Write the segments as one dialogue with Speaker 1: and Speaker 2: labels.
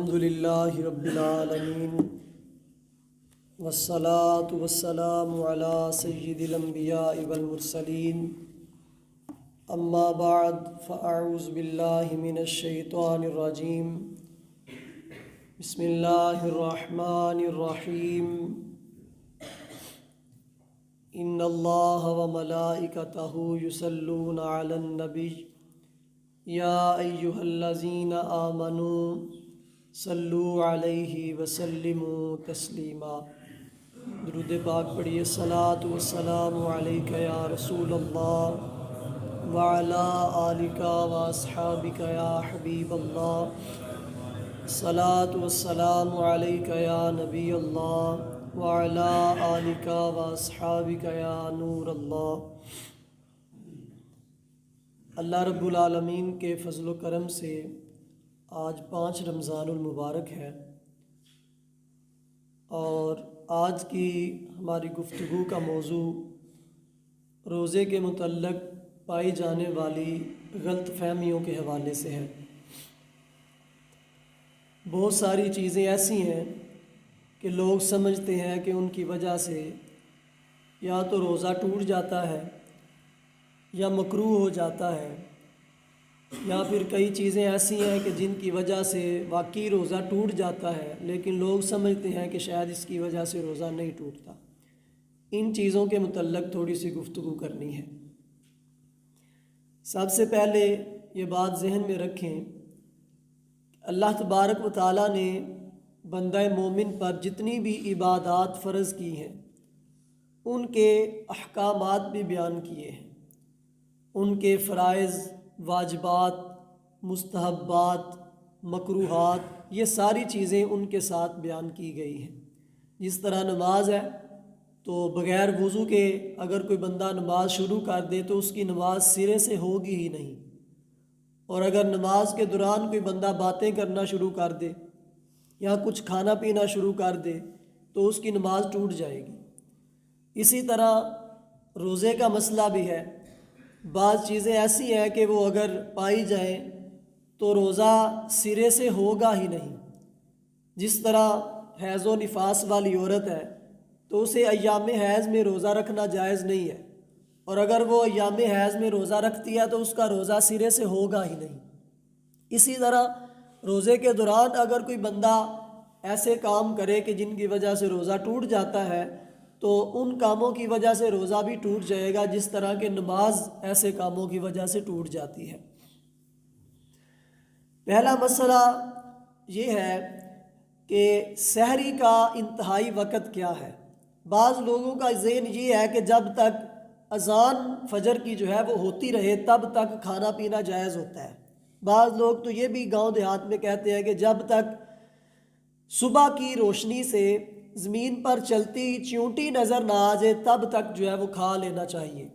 Speaker 1: الحمدللہ رب العالمین والصلاة والسلام علی سید الانبیاء والمرسلین اما بعد فاعوذ باللہ من الشیطان الرجیم بسم اللہ الرحمن الرحیم ان اللہ وملائکتہ یصلون علی النبی یا ایہا الذین آمنوا صلو علیہ وسلموا تسلیما۔ درود پاک پڑھیے۔ الصلاۃ والسلام علیک یا رسول اللہ وعلی آلک واصحابک یا حبیب اللہ۔ الصلاۃ والسلام علیک یا نبی اللہ وعلی آلک واصحابک یا نور اللہ۔ اللہ رب العالمین کے فضل و کرم سے آج 5 رمضان المبارک ہے، اور آج کی ہماری گفتگو کا موضوع روزے کے متعلق پائی جانے والی غلط فہمیوں کے حوالے سے ہے۔ بہت ساری چیزیں ایسی ہیں کہ لوگ سمجھتے ہیں کہ ان کی وجہ سے یا تو روزہ ٹوٹ جاتا ہے یا مکروہ ہو جاتا ہے، یا پھر کئی چیزیں ایسی ہیں کہ جن کی وجہ سے واقعی روزہ ٹوٹ جاتا ہے لیکن لوگ سمجھتے ہیں کہ شاید اس کی وجہ سے روزہ نہیں ٹوٹتا۔ ان چیزوں کے متعلق تھوڑی سی گفتگو کرنی ہے۔ سب سے پہلے یہ بات ذہن میں رکھیں، اللہ تبارک و تعالیٰ نے بندہ مومن پر جتنی بھی عبادات فرض کی ہیں ان کے احکامات بھی بیان کیے ہیں، ان کے فرائض، واجبات، مستحبات، مکروہات، یہ ساری چیزیں ان کے ساتھ بیان کی گئی ہیں۔ جس طرح نماز ہے تو بغیر وضو کے اگر کوئی بندہ نماز شروع کر دے تو اس کی نماز سرے سے ہوگی ہی نہیں، اور اگر نماز کے دوران کوئی بندہ باتیں کرنا شروع کر دے یا کچھ کھانا پینا شروع کر دے تو اس کی نماز ٹوٹ جائے گی۔ اسی طرح روزے کا مسئلہ بھی ہے۔ بعض چیزیں ایسی ہیں کہ وہ اگر پائی جائیں تو روزہ سرے سے ہوگا ہی نہیں۔ جس طرح حیض و نفاس والی عورت ہے تو اسے ایام حیض میں روزہ رکھنا جائز نہیں ہے، اور اگر وہ ایام حیض میں روزہ رکھتی ہے تو اس کا روزہ سرے سے ہوگا ہی نہیں۔ اسی طرح روزے کے دوران اگر کوئی بندہ ایسے کام کرے کہ جن کی وجہ سے روزہ ٹوٹ جاتا ہے تو ان کاموں کی وجہ سے روزہ بھی ٹوٹ جائے گا، جس طرح کہ نماز ایسے کاموں کی وجہ سے ٹوٹ جاتی ہے۔ پہلا مسئلہ یہ ہے کہ سحری کا انتہائی وقت کیا ہے۔ بعض لوگوں کا ذہن یہ ہے کہ جب تک اذان فجر کی جو ہے وہ ہوتی رہے تب تک کھانا پینا جائز ہوتا ہے۔ بعض لوگ تو یہ بھی گاؤں دیہات میں کہتے ہیں کہ جب تک صبح کی روشنی سے زمین پر چلتی چیونٹی نظر نہ آ جائے تب تک جو ہے وہ کھا لینا چاہیے،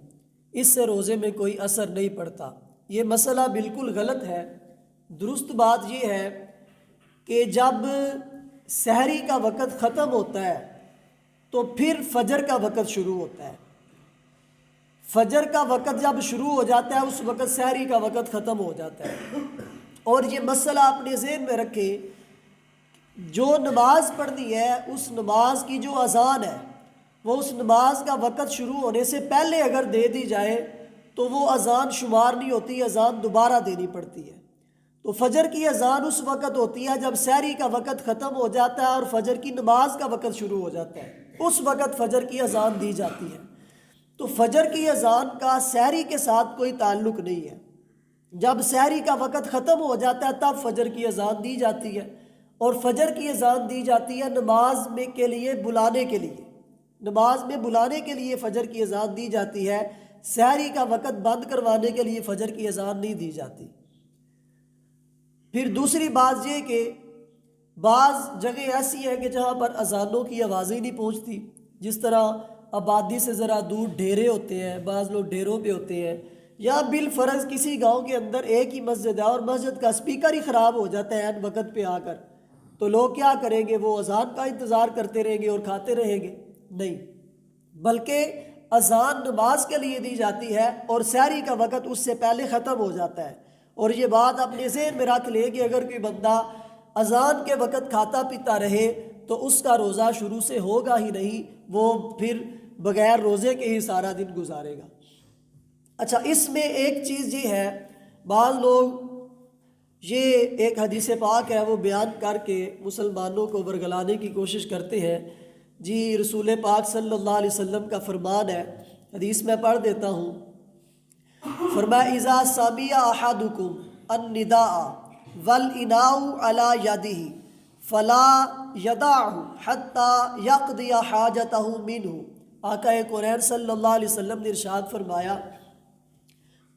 Speaker 1: اس سے روزے میں کوئی اثر نہیں پڑتا۔ یہ مسئلہ بالکل غلط ہے۔ درست بات یہ ہے کہ جب سحری کا وقت ختم ہوتا ہے تو پھر فجر کا وقت شروع ہوتا ہے۔ فجر کا وقت جب شروع ہو جاتا ہے اس وقت سحری کا وقت ختم ہو جاتا ہے۔ اور یہ مسئلہ اپنے ذہن میں رکھیں، جو نماز پڑھنی ہے اس نماز کی جو اذان ہے وہ اس نماز کا وقت شروع ہونے سے پہلے اگر دے دی جائے تو وہ اذان شمار نہیں ہوتی، اذان دوبارہ دینی پڑتی ہے۔ تو فجر کی اذان اس وقت ہوتی ہے جب سحری کا وقت ختم ہو جاتا ہے اور فجر کی نماز کا وقت شروع ہو جاتا ہے، اس وقت فجر کی اذان دی جاتی ہے۔ تو فجر کی اذان کا سحری کے ساتھ کوئی تعلق نہیں ہے۔ جب سحری کا وقت ختم ہو جاتا ہے تب فجر کی اذان دی جاتی ہے، اور فجر کی اذان دی جاتی ہے نماز میں کے لیے بلانے کے لیے، نماز میں بلانے کے لیے فجر کی اذان دی جاتی ہے۔ سحری کا وقت بند کروانے کے لیے فجر کی اذان نہیں دی جاتی۔ پھر دوسری بات یہ کہ بعض جگہ ایسی ہے کہ جہاں پر اذانوں کی آوازیں نہیں پہنچتی، جس طرح آبادی سے ذرا دور ڈیرے ہوتے ہیں، بعض لوگ ڈیروں پہ ہوتے ہیں، یا بالفرض کسی گاؤں کے اندر ایک ہی مسجد ہے اور مسجد کا اسپیکر ہی خراب ہو جاتا ہے عین وقت پہ آ کر، تو لوگ کیا کریں گے؟ وہ اذان کا انتظار کرتے رہیں گے اور کھاتے رہیں گے؟ نہیں، بلکہ اذان نماز کے لیے دی جاتی ہے اور سحری کا وقت اس سے پہلے ختم ہو جاتا ہے۔ اور یہ بات اپنے ذہن میں رکھ لے کہ اگر کوئی بندہ اذان کے وقت کھاتا پیتا رہے تو اس کا روزہ شروع سے ہوگا ہی نہیں، وہ پھر بغیر روزے کے ہی سارا دن گزارے گا۔ اچھا، اس میں ایک چیز یہ ہے، بعض لوگ یہ ایک حدیث پاک ہے وہ بیان کر کے مسلمانوں کو ورگلانے کی کوشش کرتے ہیں۔ جی رسول پاک صلی اللہ علیہ وسلم کا فرمان ہے، حدیث میں پڑھ دیتا ہوں۔ فرمایا اذا سمع احدکم النداء والاناء علی یدہ فلا یدعہ حتی یقضی حاجتہ منہ۔ آقا کونین صلی اللہ علیہ وسلم نے ارشاد فرمایا،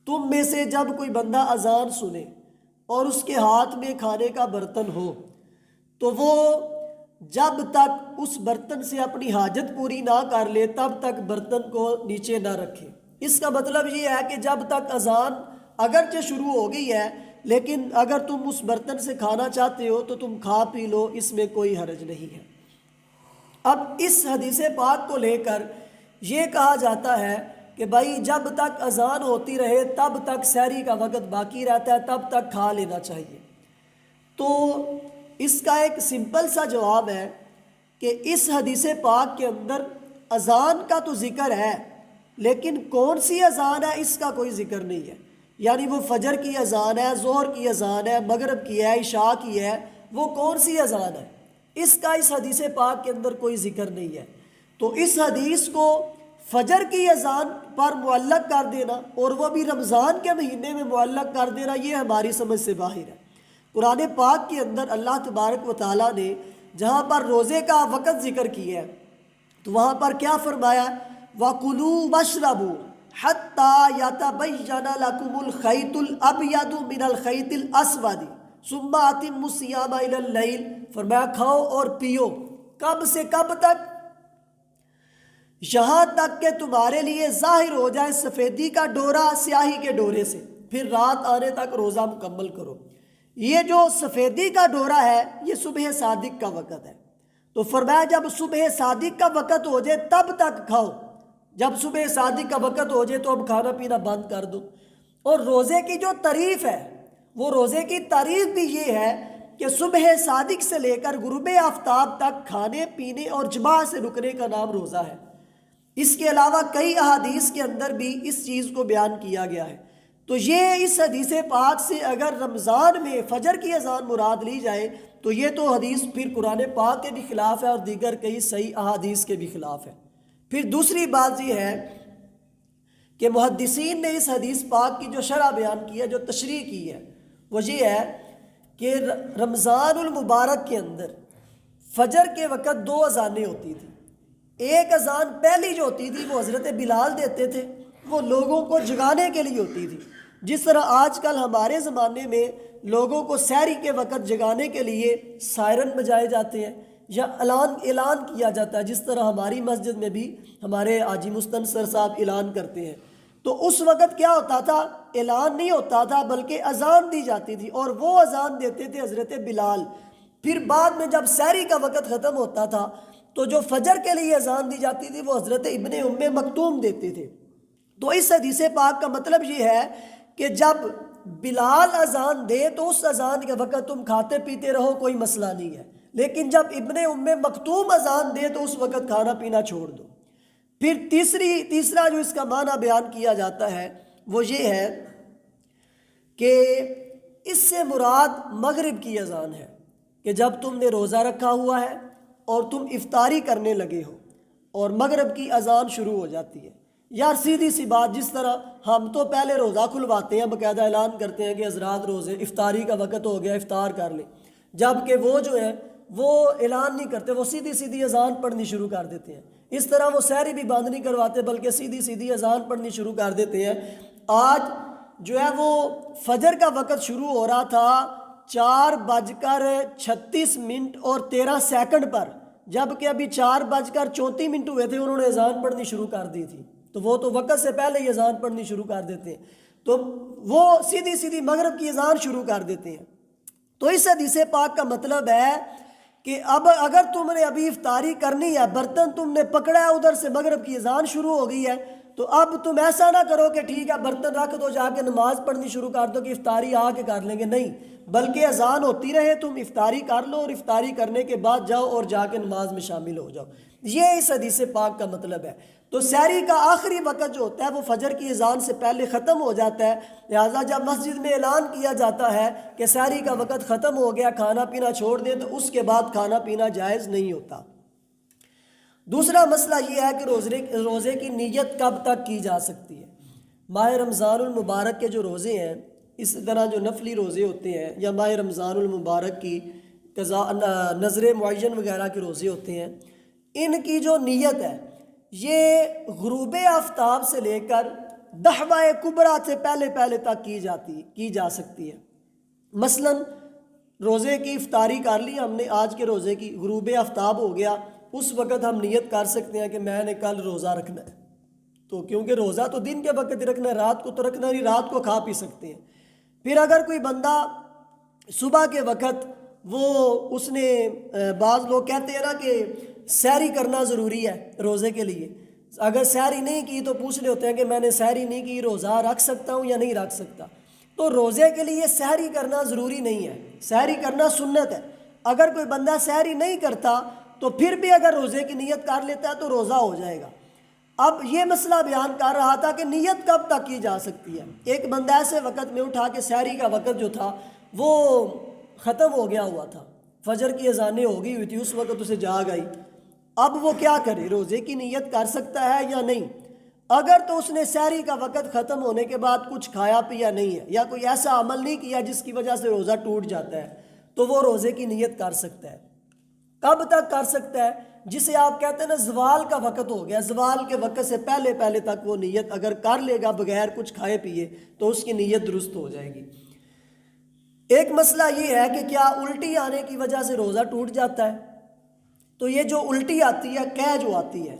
Speaker 1: تم میں سے جب کوئی بندہ اذان سنے اور اس کے ہاتھ میں کھانے کا برتن ہو تو وہ جب تک اس برتن سے اپنی حاجت پوری نہ کر لے تب تک برتن کو نیچے نہ رکھے۔ اس کا مطلب یہ ہے کہ جب تک اذان اگرچہ شروع ہو گئی ہے لیکن اگر تم اس برتن سے کھانا چاہتے ہو تو تم کھا پی لو، اس میں کوئی حرج نہیں ہے۔ اب اس حدیث پاک کو لے کر یہ کہا جاتا ہے کہ بھائی جب تک اذان ہوتی رہے تب تک سحری کا وقت باقی رہتا ہے، تب تک کھا لینا چاہیے۔ تو اس کا ایک سمپل سا جواب ہے کہ اس حدیث پاک کے اندر اذان کا تو ذکر ہے لیکن کون سی اذان ہے اس کا کوئی ذکر نہیں ہے، یعنی وہ فجر کی اذان ہے، ظہر کی اذان ہے، مغرب کی ہے، عشاء کی ہے، وہ کون سی اذان ہے اس کا اس حدیث پاک کے اندر کوئی ذکر نہیں ہے۔ تو اس حدیث کو فجر کی اذان پر معلق کر دینا اور وہ بھی رمضان کے مہینے میں معلق کر دینا یہ ہماری سمجھ سے باہر ہے۔ قرآن پاک کے اندر اللہ تبارک و تعالیٰ نے جہاں پر روزے کا وقت ذکر کیا ہے تو وہاں پر کیا فرمایا؟ وَكُلُوا وَاشْرَبُوا حَتَّى يَتَبَيَّنَ لَكُمُ الْخَيْطُ الْأَبْيَضُ مِنَ الْخَيْطِ الْأَسْوَدِ ثُمَّ أَتِمُّوا الصِّيَامَ إِلَى اللَّيْلِ۔ فرمایا کھاؤ اور پیو، کب سے کب تک؟ یہاں تک کہ تمہارے لیے ظاہر ہو جائے سفیدی کا ڈورا سیاہی کے ڈورے سے، پھر رات آنے تک روزہ مکمل کرو۔ یہ جو سفیدی کا ڈورا ہے یہ صبح صادق کا وقت ہے، تو فرمایا جب صبح صادق کا وقت ہو جائے تب تک کھاؤ، جب صبح صادق کا وقت ہو جائے تو اب کھانا پینا بند کر دو۔ اور روزے کی جو تعریف ہے وہ روزے کی تعریف بھی یہ ہے کہ صبح صادق سے لے کر غروب آفتاب تک کھانے پینے اور جماع سے رکنے کا نام روزہ ہے۔ اس کے علاوہ کئی احادیث کے اندر بھی اس چیز کو بیان کیا گیا ہے۔ تو یہ اس حدیث پاک سے اگر رمضان میں فجر کی اذان مراد لی جائے تو یہ تو حدیث پھر قرآن پاک کے بھی خلاف ہے اور دیگر کئی صحیح احادیث کے بھی خلاف ہے۔ پھر دوسری بات یہ ہے کہ محدثین نے اس حدیث پاک کی جو شرح بیان کی ہے، جو تشریح کی ہے، وہ یہ ہے کہ رمضان المبارک کے اندر فجر کے وقت دو اذانیں ہوتی تھیں۔ ایک اذان پہلی جو ہوتی تھی وہ حضرت بلال دیتے تھے، وہ لوگوں کو جگانے کے لیے ہوتی تھی، جس طرح آج کل ہمارے زمانے میں لوگوں کو سحری کے وقت جگانے کے لیے سائرن بجائے جاتے ہیں یا اعلان کیا جاتا ہے، جس طرح ہماری مسجد میں بھی ہمارے حاجی مستنصر صاحب اعلان کرتے ہیں۔ تو اس وقت کیا ہوتا تھا؟ اعلان نہیں ہوتا تھا بلکہ اذان دی جاتی تھی، اور وہ اذان دیتے تھے حضرت بلال۔ پھر بعد میں جب سحری کا وقت ختم ہوتا تھا تو جو فجر کے لیے اذان دی جاتی تھی وہ حضرت ابن ام مکتوم دیتے تھے۔ تو اس حدیث پاک کا مطلب یہ ہے کہ جب بلال اذان دے تو اس اذان کے وقت تم کھاتے پیتے رہو، کوئی مسئلہ نہیں ہے، لیکن جب ابن ام مکتوم اذان دے تو اس وقت کھانا پینا چھوڑ دو۔ پھر تیسرا جو اس کا معنی بیان کیا جاتا ہے وہ یہ ہے کہ اس سے مراد مغرب کی اذان ہے، کہ جب تم نے روزہ رکھا ہوا ہے اور تم افطاری کرنے لگے ہو اور مغرب کی اذان شروع ہو جاتی ہے۔ یار سیدھی سی بات، جس طرح ہم تو پہلے روزہ کھلواتے ہیں، باقاعدہ اعلان کرتے ہیں کہ حضرات روزے افطاری کا وقت ہو گیا، افطار کر لیں، جبکہ وہ جو ہے وہ اعلان نہیں کرتے، وہ سیدھی اذان پڑھنی شروع کر دیتے ہیں۔ اس طرح وہ سحری بھی بند نہیں کرواتے بلکہ سیدھی اذان پڑھنی شروع کر دیتے ہیں۔ آج جو ہے وہ فجر کا وقت شروع ہو رہا تھا 4:36 اور 13 سیکنڈ پر، جبکہ ابھی 4:34 ہوئے تھے، انہوں نے اذان پڑھنی شروع کر دی تھی۔ تو وہ تو وقت سے پہلے ہی اذان پڑھنی شروع کر دیتے ہیں، تو وہ سیدھی مغرب کی اذان شروع کر دیتے ہیں۔ تو اس حدیث پاک کا مطلب ہے کہ اب اگر تم نے ابھی افطاری کرنی ہے، برتن تم نے پکڑا ہے، ادھر سے مغرب کی اذان شروع ہو گئی ہے، تو اب تم ایسا نہ کرو کہ ٹھیک ہے برتن رکھ دو، جا کے نماز پڑھنی شروع کر دو کہ افطاری آ کے کر لیں گے، نہیں، بلکہ اذان ہوتی رہے تم افطاری کر لو اور افطاری کرنے کے بعد جاؤ اور جا کے نماز میں شامل ہو جاؤ۔ یہ اس حدیث پاک کا مطلب ہے۔ تو سحری کا آخری وقت جو ہوتا ہے وہ فجر کی اذان سے پہلے ختم ہو جاتا ہے، لہٰذا جب مسجد میں اعلان کیا جاتا ہے کہ سحری کا وقت ختم ہو گیا، کھانا پینا چھوڑ دیں، تو اس کے بعد کھانا پینا جائز نہیں ہوتا۔ دوسرا مسئلہ یہ ہے کہ روزے کی نیت کب تک کی جا سکتی ہے۔ ماہ رمضان المبارک کے جو روزے ہیں، اس طرح جو نفلی روزے ہوتے ہیں یا ماہ رمضان المبارک کی نظر معین وغیرہ کے روزے ہوتے ہیں، ان کی جو نیت ہے یہ غروب آفتاب سے لے کر دحوہ کبریٰ سے پہلے تک کی جا سکتی ہے۔ مثلا روزے کی افطاری کر لی ہم نے، آج کے روزے کی غروب آفتاب ہو گیا، اس وقت ہم نیت کر سکتے ہیں کہ میں نے کل روزہ رکھنا ہے، تو کیونکہ روزہ تو دن کے وقت ہی رکھنا ہے، رات کو تو رکھنا نہیں، رات کو کھا پی سکتے ہیں۔ پھر اگر کوئی بندہ صبح کے وقت اس نے بعض لوگ کہتے ہیں نا کہ سحری کرنا ضروری ہے روزے کے لیے، اگر سحری نہیں کی تو پوچھ رہے ہوتے ہیں کہ میں نے سحری نہیں کی، روزہ رکھ سکتا ہوں یا نہیں رکھ سکتا؟ تو روزے کے لیے سحری کرنا ضروری نہیں ہے، سحری کرنا سنت ہے۔ اگر کوئی بندہ سحری نہیں کرتا تو پھر بھی اگر روزے کی نیت کر لیتا ہے تو روزہ ہو جائے گا۔ اب یہ مسئلہ بیان کر رہا تھا کہ نیت کب تک کی جا سکتی ہے۔ ایک بندہ ایسے وقت میں اٹھا کہ سحری کا وقت جو تھا وہ ختم ہو گیا ہوا تھا، فجر کی اذانیں ہو گئی ہوئی تھی، اس وقت اسے جاگ آئی، اب وہ کیا کرے؟ روزے کی نیت کر سکتا ہے یا نہیں؟ اگر تو اس نے سحری کا وقت ختم ہونے کے بعد کچھ کھایا پیا نہیں ہے یا کوئی ایسا عمل نہیں کیا جس کی وجہ سے روزہ ٹوٹ جاتا ہے، تو وہ روزے کی نیت کر سکتا ہے۔ کب تک کر سکتا ہے؟ جسے آپ کہتے ہیں نا زوال کا وقت ہو گیا، زوال کے وقت سے پہلے تک وہ نیت اگر کر لے گا بغیر کچھ کھائے پیے تو اس کی نیت درست ہو جائے گی۔ ایک مسئلہ یہ ہے کہ کیا الٹی آنے کی وجہ سے روزہ ٹوٹ جاتا ہے؟ تو یہ جو الٹی آتی ہے، قے جو آتی ہے،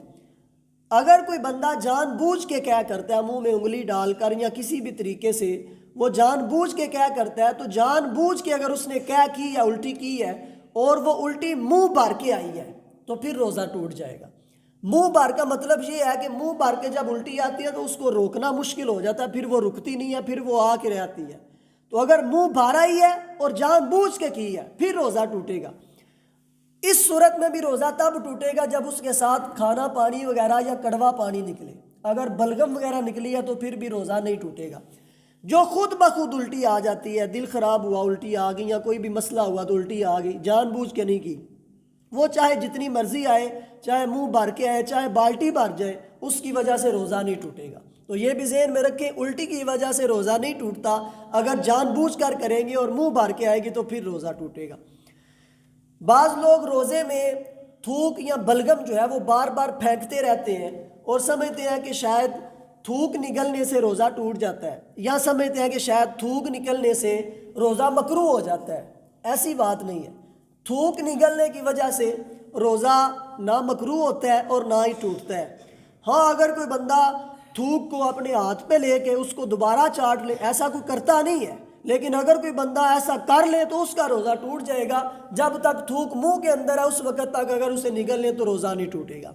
Speaker 1: اگر کوئی بندہ جان بوجھ کے قے کرتا ہے، منہ میں انگلی ڈال کر یا کسی بھی طریقے سے وہ جان بوجھ کے قے کرتا ہے، تو جان بوجھ کے اگر اس نے قے کی یا الٹی کی ہے اور وہ الٹی منہ بھر کے آئی ہے تو پھر روزہ ٹوٹ جائے گا۔ منہ بھر کا مطلب یہ ہے کہ منہ بھر کے جب الٹی آتی ہے تو اس کو روکنا مشکل ہو جاتا ہے، پھر وہ رکتی نہیں ہے، پھر وہ آ کے رہتی ہے۔ تو اگر منہ بھرا ہی ہے اور جان بوجھ کے کی ہے پھر روزہ ٹوٹے گا۔ اس صورت میں بھی روزہ تب ٹوٹے گا جب اس کے ساتھ کھانا پانی وغیرہ یا کڑوا پانی نکلے۔ اگر بلغم وغیرہ نکلی ہے تو پھر بھی روزہ نہیں ٹوٹے گا۔ جو خود بخود الٹی آ جاتی ہے، دل خراب ہوا الٹی آ گئی یا کوئی بھی مسئلہ ہوا تو الٹی آ گئی، جان بوجھ کے نہیں کی، وہ چاہے جتنی مرضی آئے، چاہے منہ بھر کے آئے، چاہے بالٹی بھر جائے، اس کی وجہ سے روزہ نہیں ٹوٹے گا۔ تو یہ بھی ذہن میں رکھیں، الٹی کی وجہ سے روزہ نہیں ٹوٹتا، اگر جان بوجھ کر کریں گے اور منہ بھر کے آئے گی تو پھر روزہ ٹوٹے گا۔ بعض لوگ روزے میں تھوک یا بلغم جو ہے وہ بار بار پھینکتے رہتے ہیں اور سمجھتے ہیں کہ شاید تھوک نکلنے سے روزہ ٹوٹ جاتا ہے، یا سمجھتے ہیں کہ شاید تھوک نکلنے سے روزہ مکروہ ہو جاتا ہے۔ ایسی بات نہیں ہے، تھوک نکلنے کی وجہ سے روزہ نہ مکروہ ہوتا ہے اور نہ ہی ٹوٹتا ہے۔ ہاں اگر کوئی بندہ تھوک کو اپنے ہاتھ پہ لے کے اس کو دوبارہ چاٹ لے، ایسا کوئی کرتا نہیں ہے، لیکن اگر کوئی بندہ ایسا کر لے تو اس کا روزہ ٹوٹ جائے گا۔ جب تک تھوک منہ کے اندر ہے اس وقت تک اگر اسے نگل لے تو روزہ نہیں ٹوٹے گا۔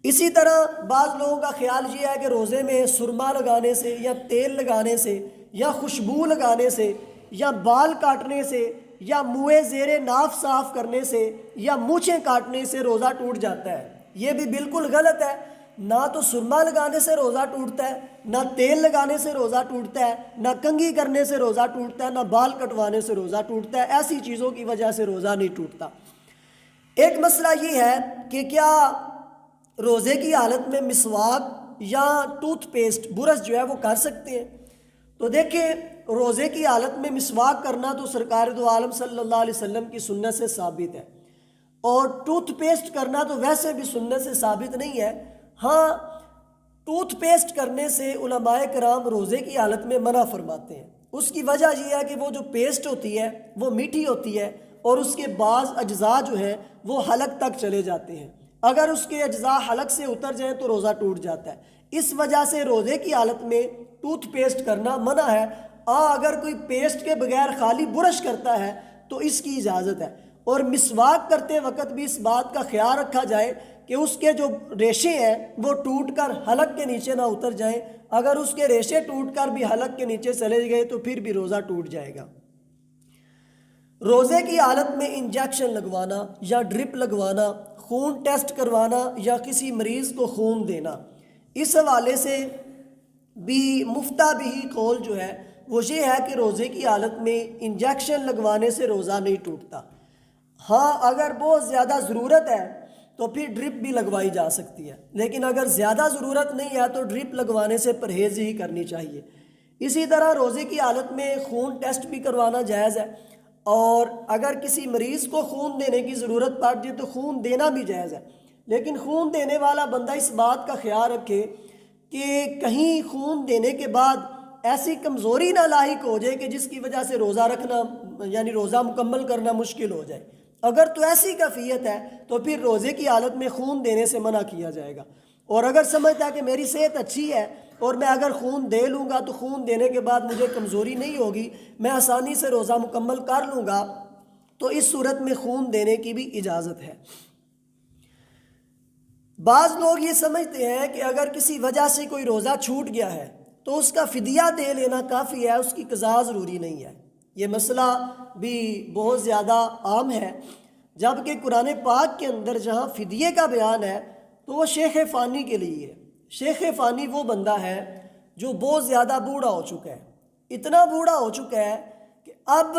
Speaker 1: اسی طرح بعض لوگوں کا خیال یہ ہے کہ روزے میں سرما لگانے سے یا تیل لگانے سے یا خوشبو لگانے سے یا بال کاٹنے سے یا منہ زیر ناف صاف کرنے سے یا مونچھیں کاٹنے سے روزہ ٹوٹ جاتا ہے۔ یہ بھی بالکل غلط ہے۔ نہ تو سرما لگانے سے روزہ ٹوٹتا ہے، نہ تیل لگانے سے روزہ ٹوٹتا ہے، نہ کنگھی کرنے سے روزہ ٹوٹتا ہے، نہ بال کٹوانے سے روزہ ٹوٹتا ہے۔ ایسی چیزوں کی وجہ سے روزہ نہیں ٹوٹتا۔ ایک مسئلہ یہ ہے کہ کیا روزے کی حالت میں مسواک یا ٹوتھ پیسٹ برش جو ہے وہ کر سکتے ہیں؟ تو دیکھیں، روزے کی حالت میں مسواک کرنا تو سرکار دو عالم صلی اللہ علیہ وسلم کی سنت سے ثابت ہے، اور ٹوتھ پیسٹ کرنا تو ویسے بھی سنت سے ثابت نہیں ہے۔ ہاں ٹوتھ پیسٹ کرنے سے علماء کرام روزے کی حالت میں منع فرماتے ہیں۔ اس کی وجہ یہ ہے کہ وہ جو پیسٹ ہوتی ہے وہ میٹھی ہوتی ہے اور اس کے بعض اجزاء جو ہیں وہ حلق تک چلے جاتے ہیں، اگر اس کے اجزاء حلق سے اتر جائیں تو روزہ ٹوٹ جاتا ہے۔ اس وجہ سے روزے کی حالت میں ٹوتھ پیسٹ کرنا منع ہے۔ اگر کوئی پیسٹ کے بغیر خالی برش کرتا ہے تو اس کی اجازت ہے، اور مسواک کرتے وقت بھی اس بات کا خیال رکھا جائے کہ اس کے جو ریشے ہیں وہ ٹوٹ کر حلق کے نیچے نہ اتر جائیں۔ اگر اس کے ریشے ٹوٹ کر بھی حلق کے نیچے چلے گئے تو پھر بھی روزہ ٹوٹ جائے گا۔ روزے کی حالت میں انجیکشن لگوانا یا ڈرپ لگوانا، خون ٹیسٹ کروانا یا کسی مریض کو خون دینا، اس حوالے سے بھی مفتہ بھی قول جو ہے وہ یہ ہے کہ روزے کی حالت میں انجیکشن لگوانے سے روزہ نہیں ٹوٹتا۔ ہاں اگر بہت زیادہ ضرورت ہے تو پھر ڈرپ بھی لگوائی جا سکتی ہے، لیکن اگر زیادہ ضرورت نہیں ہے تو ڈرپ لگوانے سے پرہیز ہی کرنی چاہیے۔ اسی طرح روزے کی حالت میں خون ٹیسٹ بھی کروانا جائز ہے، اور اگر کسی مریض کو خون دینے کی ضرورت پڑتی ہے تو خون دینا بھی جائز ہے، لیکن خون دینے والا بندہ اس بات کا خیال رکھے کہ کہیں خون دینے کے بعد ایسی کمزوری نہ لاحق ہو جائے کہ جس کی وجہ سے روزہ رکھنا یعنی روزہ مکمل کرنا مشکل ہو جائے۔ اگر تو ایسی کیفیت ہے تو پھر روزے کی حالت میں خون دینے سے منع کیا جائے گا، اور اگر سمجھتا ہے کہ میری صحت اچھی ہے اور میں اگر خون دے لوں گا تو خون دینے کے بعد مجھے کمزوری نہیں ہوگی، میں آسانی سے روزہ مکمل کر لوں گا، تو اس صورت میں خون دینے کی بھی اجازت ہے۔ بعض لوگ یہ سمجھتے ہیں کہ اگر کسی وجہ سے کوئی روزہ چھوٹ گیا ہے تو اس کا فدیہ دے لینا کافی ہے، اس کی قضا ضروری نہیں ہے۔ یہ مسئلہ بھی بہت زیادہ عام ہے، جبکہ قرآن پاک کے اندر جہاں فدیے کا بیان ہے تو وہ شیخ فانی کے لیے ہے۔ شیخ فانی وہ بندہ ہے جو بہت زیادہ بوڑھا ہو چکا ہے، اتنا بوڑھا ہو چکا ہے کہ اب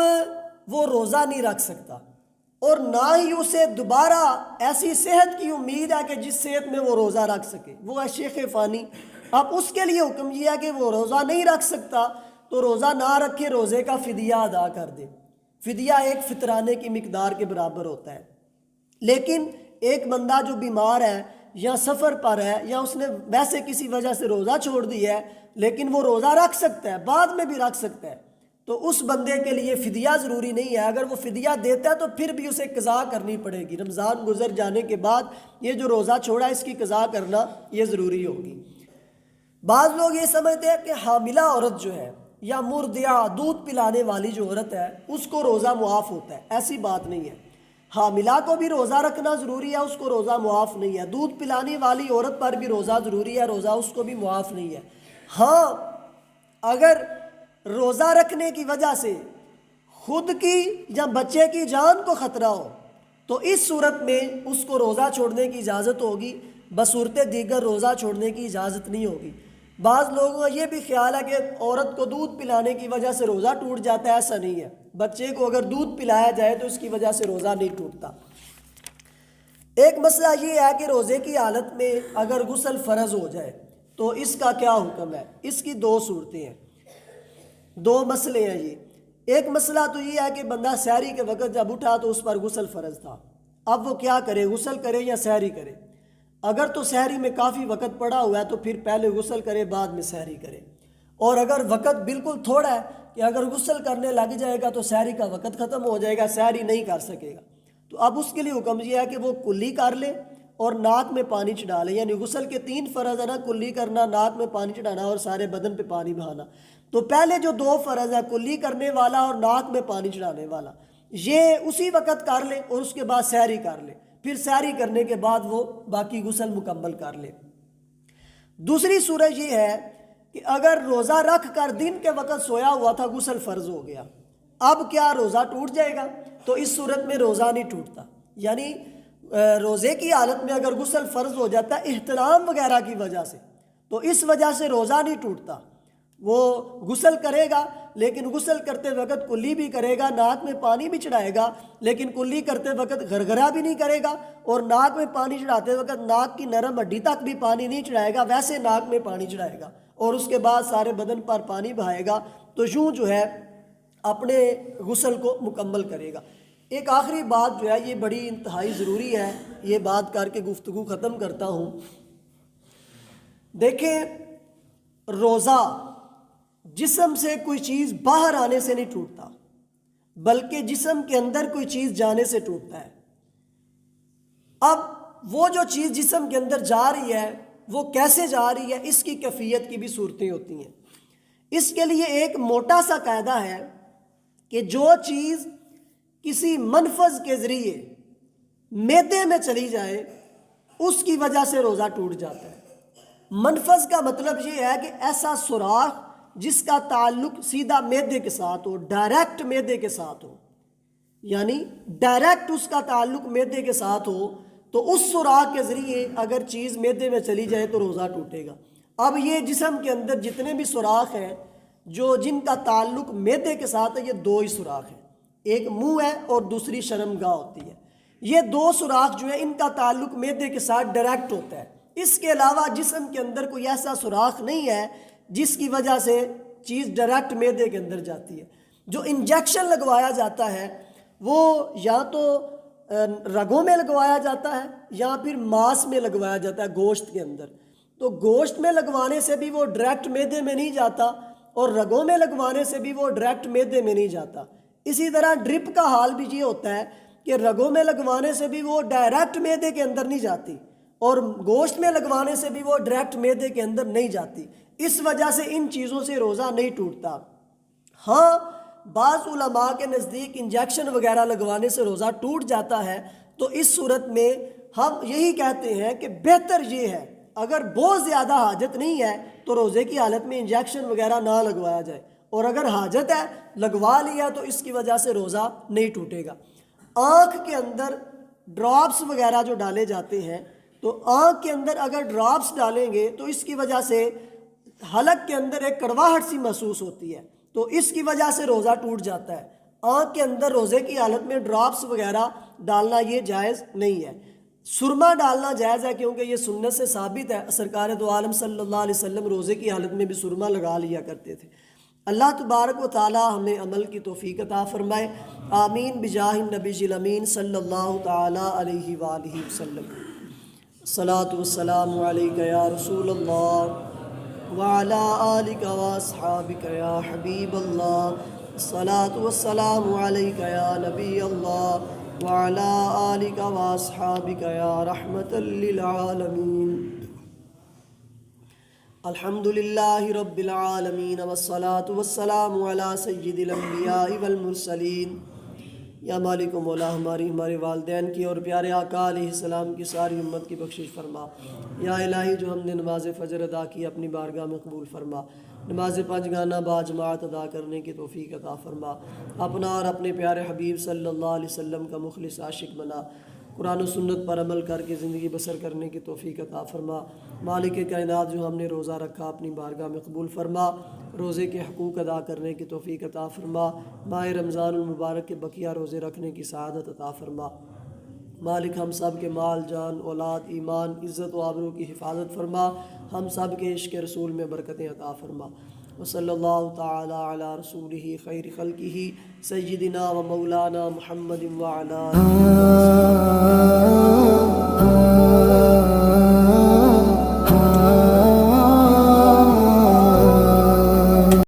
Speaker 1: وہ روزہ نہیں رکھ سکتا، اور نہ ہی اسے دوبارہ ایسی صحت کی امید ہے کہ جس صحت میں وہ روزہ رکھ سکے، وہ ہے شیخ فانی۔ اب اس کے لیے حکم یہ ہے کہ وہ روزہ نہیں رکھ سکتا تو روزہ نہ رکھے، روزے کا فدیہ ادا کر دے۔ فدیہ ایک فطرانے کی مقدار کے برابر ہوتا ہے۔ لیکن ایک بندہ جو بیمار ہے یا سفر پر ہے یا اس نے ویسے کسی وجہ سے روزہ چھوڑ دی ہے لیکن وہ روزہ رکھ سکتا ہے، بعد میں بھی رکھ سکتا ہے، تو اس بندے کے لیے فدیہ ضروری نہیں ہے۔ اگر وہ فدیہ دیتا ہے تو پھر بھی اسے قضا کرنی پڑے گی، رمضان گزر جانے کے بعد یہ جو روزہ چھوڑا اس کی قضا کرنا یہ ضروری ہوگی۔ بعض لوگ یہ سمجھتے ہیں کہ حاملہ عورت جو ہے یا مرضعہ دودھ پلانے والی جو عورت ہے اس کو روزہ معاف ہوتا ہے، ایسی بات نہیں ہے۔ حاملہ کو بھی روزہ رکھنا ضروری ہے، اس کو روزہ معاف نہیں ہے۔ دودھ پلانے والی عورت پر بھی روزہ ضروری ہے، روزہ اس کو بھی معاف نہیں ہے۔ ہاں اگر روزہ رکھنے کی وجہ سے خود کی یا بچے کی جان کو خطرہ ہو تو اس صورت میں اس کو روزہ چھوڑنے کی اجازت ہوگی، بصورت دیگر روزہ چھوڑنے کی اجازت نہیں ہوگی۔ بعض لوگوں کا یہ بھی خیال ہے کہ عورت کو دودھ پلانے کی وجہ سے روزہ ٹوٹ جاتا ہے، ایسا نہیں ہے۔ بچے کو اگر دودھ پلایا جائے تو اس کی وجہ سے روزہ نہیں ٹوٹتا۔ ایک مسئلہ یہ ہے کہ روزے کی حالت میں اگر غسل فرض ہو جائے تو اس کا کیا حکم ہے؟ اس کی دو صورتیں ہیں، دو مسئلے ہیں یہ۔ ایک مسئلہ تو یہ ہے کہ بندہ سحری کے وقت جب اٹھا تو اس پر غسل فرض تھا، اب وہ کیا کرے، غسل کرے یا سحری کرے؟ اگر تو سحری میں کافی وقت پڑا ہوا ہے تو پھر پہلے غسل کرے بعد میں سحری کرے، اور اگر وقت بالکل تھوڑا ہے کہ اگر غسل کرنے لگ جائے گا تو سحری کا وقت ختم ہو جائے گا، سحری نہیں کر سکے گا، تو اب اس کے لیے حکم یہ ہے کہ وہ کلی کر لے اور ناک میں پانی چڑھا لے۔ یعنی غسل کے 3 فرض ہے نا، کلی کرنا، ناک میں پانی چڑھانا اور سارے بدن پہ پانی بہانا، تو پہلے جو 2 فرض ہے کلی کرنے والا اور ناک میں پانی چڑھانے والا، یہ اسی وقت کر لے اور اس کے بعد سحری کر لے، پھر سحری کرنے کے بعد وہ باقی غسل مکمل کر لے۔ دوسری صورت یہ ہے کہ اگر روزہ رکھ کر دن کے وقت سویا ہوا تھا، غسل فرض ہو گیا، اب کیا روزہ ٹوٹ جائے گا؟ تو اس صورت میں روزہ نہیں ٹوٹتا۔ یعنی روزے کی حالت میں اگر غسل فرض ہو جاتا ہے احترام وغیرہ کی وجہ سے تو اس وجہ سے روزہ نہیں ٹوٹتا، وہ غسل کرے گا لیکن غسل کرتے وقت کلی بھی کرے گا، ناک میں پانی بھی چڑھائے گا، لیکن کلی کرتے وقت گرگرا بھی نہیں کرے گا، اور ناک میں پانی چڑھاتے وقت ناک کی نرم ہڈی تک بھی پانی نہیں چڑھائے گا، ویسے ناک میں پانی چڑھائے گا اور اس کے بعد سارے بدن پر پانی بہائے گا، تو یوں جو ہے اپنے غسل کو مکمل کرے گا۔ ایک آخری بات جو ہے یہ بڑی انتہائی ضروری ہے، یہ بات کر کے گفتگو ختم کرتا ہوں۔ دیکھیں، روزہ جسم سے کوئی چیز باہر آنے سے نہیں ٹوٹتا، بلکہ جسم کے اندر کوئی چیز جانے سے ٹوٹتا ہے۔ اب وہ جو چیز جسم کے اندر جا رہی ہے وہ کیسے جا رہی ہے، اس کی کیفیت کی بھی صورتیں ہوتی ہیں۔ اس کے لیے ایک موٹا سا قاعدہ ہے کہ جو چیز کسی منفذ کے ذریعے معدے میں چلی جائے اس کی وجہ سے روزہ ٹوٹ جاتا ہے۔ منفذ کا مطلب یہ ہے کہ ایسا سوراخ جس کا تعلق سیدھا معدے کے ساتھ ہو، ڈائریکٹ معدے کے ساتھ ہو، یعنی ڈائریکٹ اس کا تعلق معدے کے ساتھ ہو تو اس سوراخ کے ذریعے اگر چیز معدے میں چلی جائے تو روزہ ٹوٹے گا۔ اب یہ جسم کے اندر جتنے بھی سوراخ ہیں جن کا تعلق معدے کے ساتھ ہے، یہ دو ہی سوراخ ہیں، ایک منہ ہے اور دوسری شرمگاہ ہوتی ہے۔ یہ دو سوراخ جو ہے ان کا تعلق معدے کے ساتھ ڈائریکٹ ہوتا ہے۔ اس کے علاوہ جسم کے اندر کوئی ایسا سوراخ نہیں ہے جس کی وجہ سے چیز ڈائریکٹ معدے کے اندر جاتی ہے۔ جو انجیکشن لگوایا جاتا ہے وہ یا تو رگوں میں لگوایا جاتا ہے یا پھر ماس میں لگوایا جاتا ہے، گوشت کے اندر۔ تو گوشت میں لگوانے سے بھی وہ ڈائریکٹ معدے میں نہیں جاتا اور رگوں میں لگوانے سے بھی وہ ڈائریکٹ معدے میں نہیں جاتا۔ اسی طرح ڈرپ کا حال بھی یہ ہوتا ہے کہ رگوں میں لگوانے سے بھی وہ ڈائریکٹ معدے کے اندر نہیں جاتی اور گوشت میں لگوانے سے بھی وہ ڈائریکٹ معدے کے اندر نہیں جاتی۔ اس وجہ سے ان چیزوں سے روزہ نہیں ٹوٹتا۔ ہاں، بعض علماء کے نزدیک انجیکشن وغیرہ لگوانے سے روزہ ٹوٹ جاتا ہے، تو اس صورت میں ہم یہی کہتے ہیں کہ بہتر یہ ہے اگر بہت زیادہ حاجت نہیں ہے تو روزے کی حالت میں انجیکشن وغیرہ نہ لگوایا جائے، اور اگر حاجت ہے لگوا لیا تو اس کی وجہ سے روزہ نہیں ٹوٹے گا۔ آنکھ کے اندر ڈراپس وغیرہ جو ڈالے جاتے ہیں، تو آنکھ کے اندر اگر ڈراپس ڈالیں گے تو اس کی وجہ سے حلق کے اندر ایک کڑواہٹ سی محسوس ہوتی ہے، تو اس کی وجہ سے روزہ ٹوٹ جاتا ہے۔ آنکھ کے اندر روزے کی حالت میں ڈراپس وغیرہ ڈالنا یہ جائز نہیں ہے۔ سرما ڈالنا جائز ہے کیونکہ یہ سنت سے ثابت ہے، سرکار دو عالم صلی اللہ علیہ وسلم روزے کی حالت میں بھی سرما لگا لیا کرتے تھے۔ اللہ تبارک و تعالی ہمیں عمل کی توفیق عطا فرمائے، آمین بجاہ النبی الامین صلی اللہ تعالی علیہ وآلہ وسلم۔ الصلاۃ والسلام علیک یا رسول اللہ وعلی آلک واصحابک یا حبیب اللہ، الصلاۃ والسلام علیک یا نبی اللہ وعلی آلک واصحابک یا رحمۃ للعالمین۔ الحمد للہ رب العالمین والصلاة والسلام علی سید الانبیاء والمرسلین۔ یا مالک و مولا ہمارے والدین کی اور پیارے آقا علیہ السلام کی ساری امت کی بخشش فرما۔ یا الہی جو ہم نے نماز فجر ادا کی اپنی بارگاہ میں قبول فرما، نماز پنج گانا با جماعت ادا کرنے کی توفیق عطا فرما، اپنا اور اپنے پیارے حبیب صلی اللہ علیہ وسلم کا مخلص عاشق بنا، قرآن و سنت پر عمل کر کے زندگی بسر کرنے کی توفیق عطا فرما۔ مالک کائنات جو ہم نے روزہ رکھا اپنی بارگاہ میں قبول فرما، روزے کے حقوق ادا کرنے کی توفیق عطا فرما، ماہ رمضان المبارک کے بقیہ روزے رکھنے کی سعادت عطا فرما۔ مالک ہم سب کے مال جان اولاد ایمان عزت و آبرو کی حفاظت فرما، ہم سب کے عشق رسول میں برکتیں عطا فرما۔ وصلی اللہ تعالی علی رسولہ خیر خلقہ سیدنا و مولانا محمد وعلی